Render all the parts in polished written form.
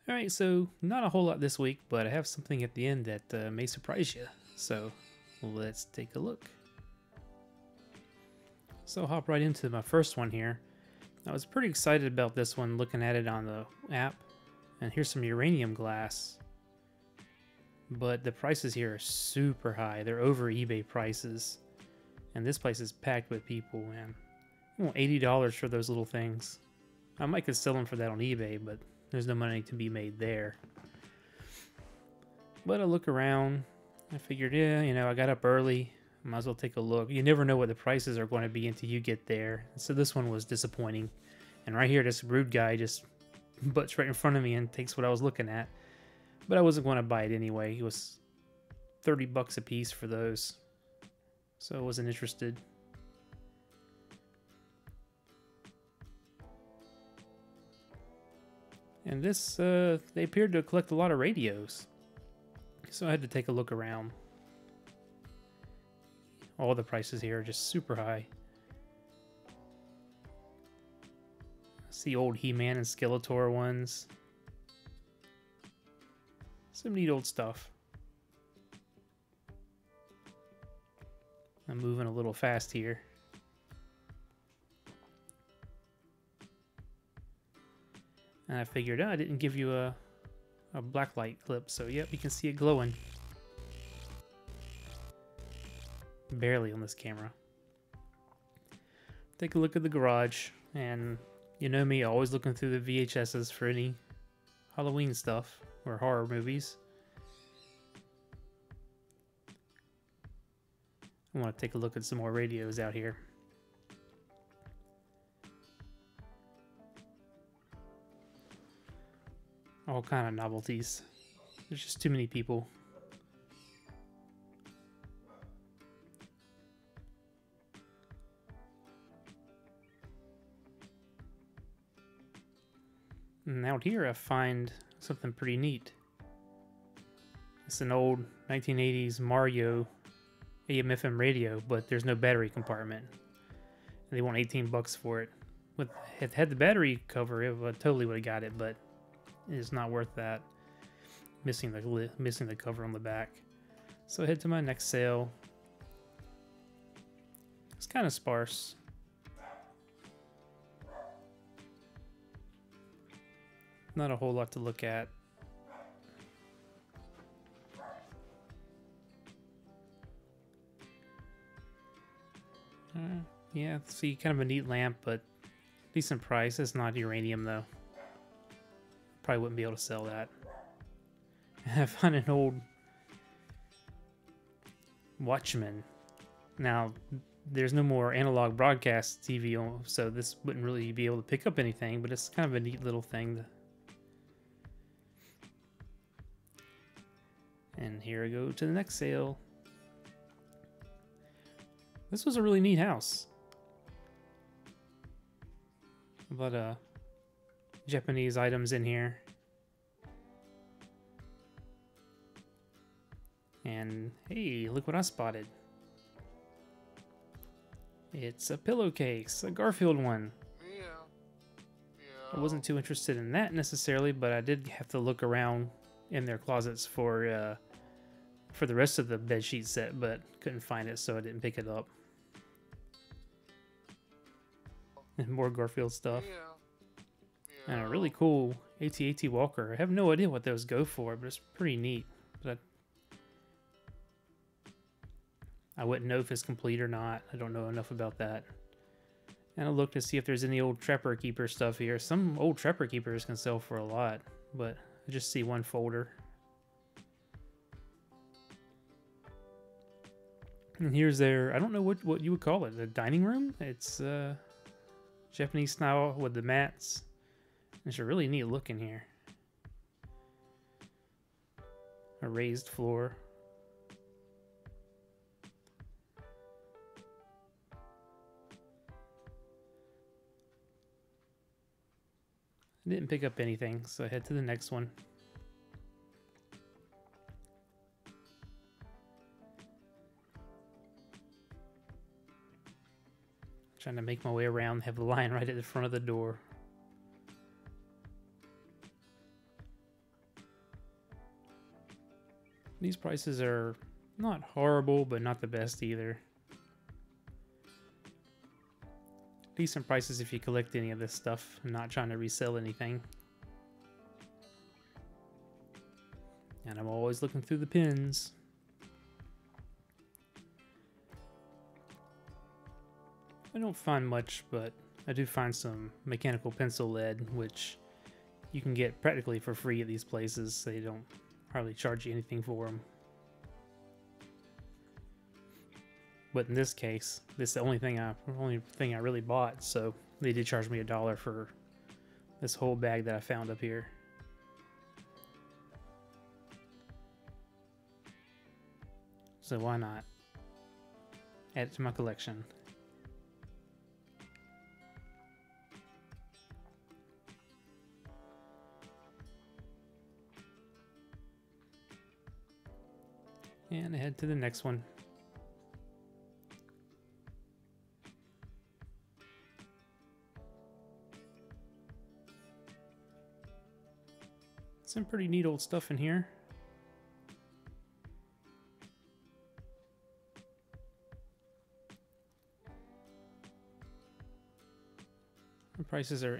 Alright, so not a whole lot this week, but I have something at the end that may surprise you. So let's take a look. So I'll hop right into my first one here. I was pretty excited about this one looking at it on the app. And here's some uranium glass. But the prices here are super high. They're over eBay prices. And this place is packed with people, man. I want $80 for those little things. I might could sell them for that on eBay, but there's no money to be made there. But I look around. I figured, yeah, I got up early. Might as well take a look. You never know what the prices are going to be until you get there. So this one was disappointing. And right here, this rude guy just butts right in front of me and takes what I was looking at. But I wasn't going to buy it anyway. It was 30 bucks a piece for those. So I wasn't interested. And this, they appeared to collect a lot of radios. So I had to take a look around. All the prices here are just super high. I see old He-Man and Skeletor ones. Some neat old stuff. I'm moving a little fast here. And I figured, I didn't give you a black light clip, so yep, you can see it glowing. Barely on this camera. Take a look at the garage, and you know me, always looking through the VHSs for any Halloween stuff or horror movies. I want to take a look at some more radios out here. All kind of novelties. There's just too many people. And out here I find something pretty neat. It's an old 1980s Mario AM/FM radio, but there's no battery compartment. And they want 18 bucks for it. With had the battery cover, it totally would have got it, but it's not worth that. Missing the cover on the back. So I head to my next sale. It's kind of sparse. Not a whole lot to look at. Yeah, see, kind of a neat lamp, but decent price. It's not uranium, though. Probably wouldn't be able to sell that. I found an old Watchman. Now, there's no more analog broadcast TV, so this wouldn't really be able to pick up anything, but it's kind of a neat little thing. And here I go to the next sale. This was a really neat house. A lot of Japanese items in here. And hey, look what I spotted. It's a pillowcase, a Garfield one. I wasn't too interested in that necessarily, but I did have to look around in their closets for the rest of the bedsheet set, but couldn't find it, so I didn't pick it up. And more Garfield stuff. And a really cool AT-AT walker. I have no idea what those go for, but it's pretty neat. But I wouldn't know if it's complete or not. I don't know enough about that. And I'll look to see if there's any old Trapper Keeper stuff here. Some old Trapper Keepers can sell for a lot, but I just see one folder. And here's their, I don't know what you would call it, a dining room? It's Japanese style with the mats. It's a really neat look in here. A raised floor. I didn't pick up anything, so I head to the next one. Trying to make my way around, have the lion right at the front of the door. These prices are not horrible, but not the best either. Decent prices if you collect any of this stuff and not trying to resell anything. And I'm always looking through the pins. I don't find much, but I do find some mechanical pencil lead, which you can get practically for free at these places. They don't hardly charge you anything for them. But in this case, this is the only thing I really bought, so they did charge me $1 for this whole bag that I found up here. So why not add it to my collection? And head to the next one. Some pretty neat old stuff in here. The prices are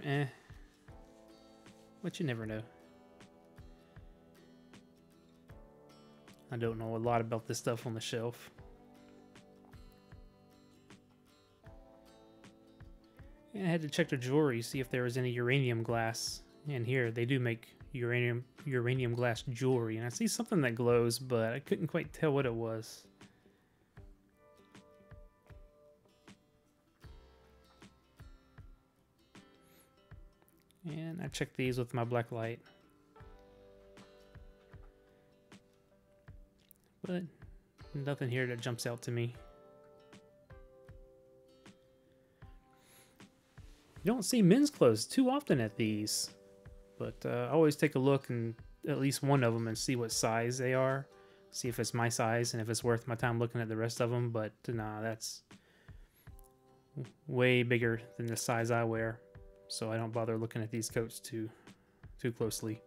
but you never know. I don't know a lot about this stuff on the shelf. And I had to check the jewelry, see if there was any uranium glass in here. They do make uranium glass jewelry, and I see something that glows, but I couldn't quite tell what it was. And I checked these with my black light. But nothing here that jumps out to me. You don't see men's clothes too often at these, but I always take a look and at least one of them and see what size they are. See if it's my size and if it's worth my time looking at the rest of them. But nah, that's way bigger than the size I wear, so I don't bother looking at these coats too closely.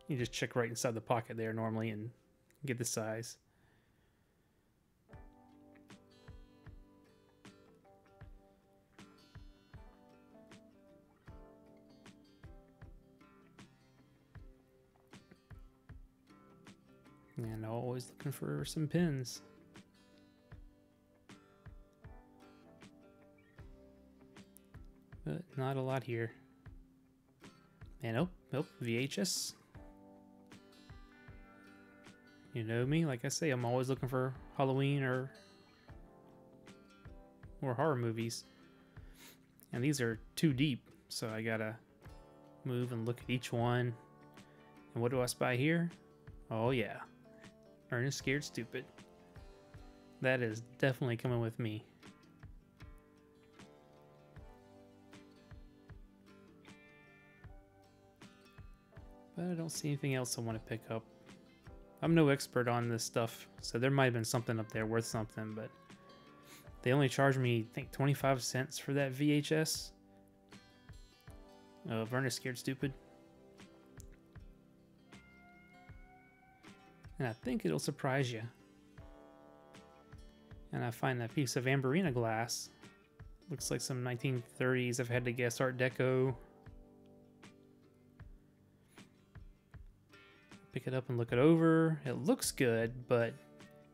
You just check right inside the pocket there normally and get the size. And always looking for some pins. But not a lot here. And oh, VHS. You know me, like I say, I'm always looking for Halloween or horror movies. And these are too deep, so I gotta move and look at each one. And what do I spy here? Oh yeah, Ernest Scared Stupid. That is definitely coming with me. But I don't see anything else I want to pick up. I'm no expert on this stuff, so there might have been something up there worth something, but they only charged me, I think, 25 cents for that VHS of Ernest Scared Stupid. And I think it'll surprise you. And I find that piece of Amberina glass. Looks like some 1930s, if I had to guess, Art Deco. Pick it up and look it over. It looks good, but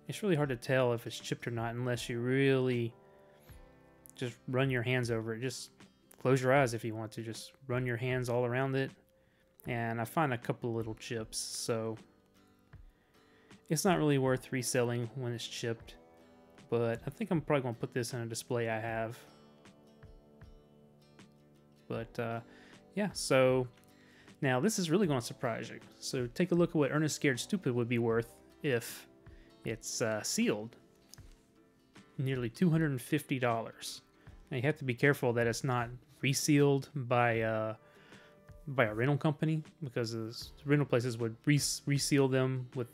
it's really hard to tell if it's chipped or not unless you really just run your hands over it. Just close your eyes if you want to. Just run your hands all around it. And I find a couple little chips, so it's not really worth reselling when it's chipped. But I think I'm probably going to put this in a display I have. But yeah, so now this is really going to surprise you. So take a look at what Ernest Scared Stupid would be worth if it's sealed. Nearly $250. Now you have to be careful that it's not resealed by a rental company, because the rental places would reseal them with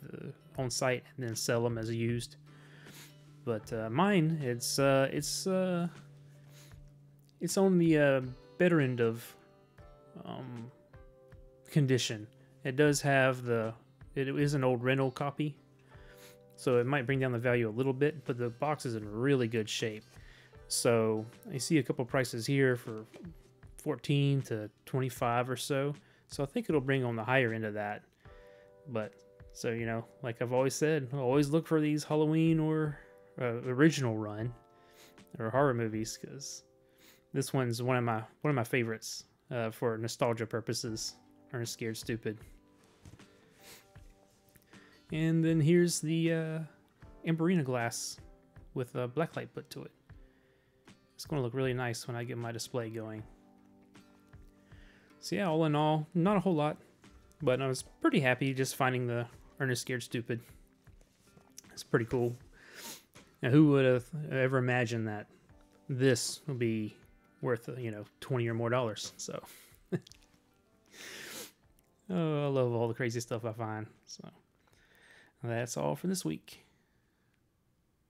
on site and then sell them as used. But mine, it's on the better end of condition. It does have It is an old rental copy, so it might bring down the value a little bit, but the box is in really good shape. So I see a couple prices here for 14 to 25 or so. So I think it'll bring on the higher end of that. But so, you know, like I've always said, I'll always look for these Halloween or original run or horror movies, because this one's one of my favorites for nostalgia purposes. Ernest Scared Stupid. And then here's the Amberina glass with a blacklight put to it. It's going to look really nice when I get my display going. So yeah, all in all, not a whole lot, but I was pretty happy just finding the Ernest Scared Stupid. It's pretty cool. Now, who would have ever imagined that this would be worth, you know, $20 or more? So, oh, I love all the crazy stuff I find. So, that's all for this week.